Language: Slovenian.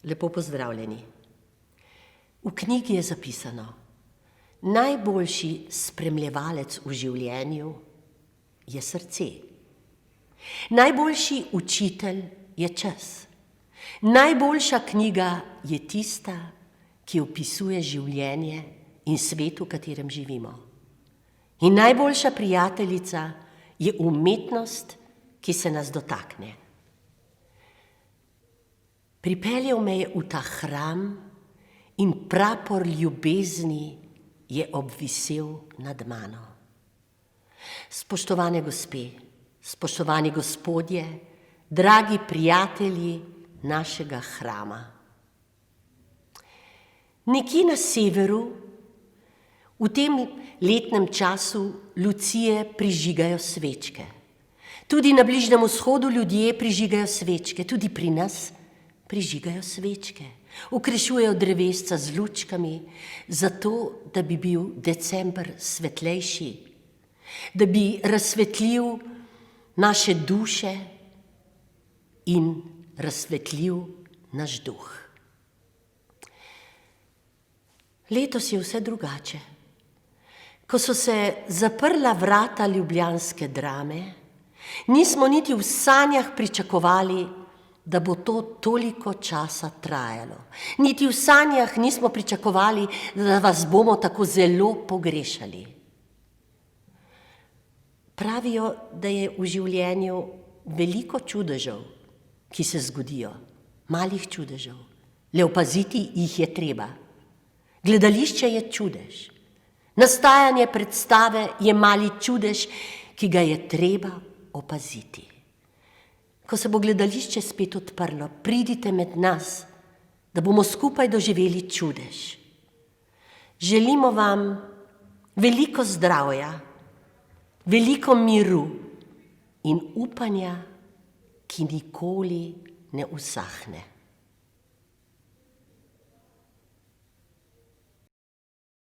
Lepo pozdravljeni. V knjigi je zapisano: najboljši spremljevalec v življenju je srce. Najboljši učitelj je čas. Najboljša knjiga je tista, ki opisuje življenje in svet, v katerem živimo. In najboljša prijateljica je umetnost, ki se nas dotakne. Pripeljal me je v ta hram in prapor ljubezni je obvisel nad mano. Spoštovane gospe, spoštovani gospodje, dragi prijatelji našega hrama. Nekje na severu, v tem letnem času Lucije prižigajo svečke. Tudi na Bližnjem vzhodu ljudje prižigajo svečke, tudi pri nas prižigajo svečke. Ukrešujejo drevesca z lučkami, zato, da bi bil december svetlejši, da bi razsvetlil naše duše in razsvetlil naš duh. Letos je vse drugače. Ko so se zaprla vrata ljubljanske Drame, nismo niti v sanjah pričakovali, da bo to toliko časa trajalo. Niti v sanjah nismo pričakovali, da vas bomo tako zelo pogrešali. Pravijo, da je v življenju veliko čudežev, ki se zgodijo, malih čudežev. Le opaziti jih je treba. Gledališče je čudež. Nastajanje predstave je mali čudež, ki ga je treba opaziti. Ko se bo gledališče spet odprlo, pridite med nas, da bomo skupaj doživeli čudež. Želimo vam veliko zdravja, veliko miru in upanja, ki nikoli ne usahne.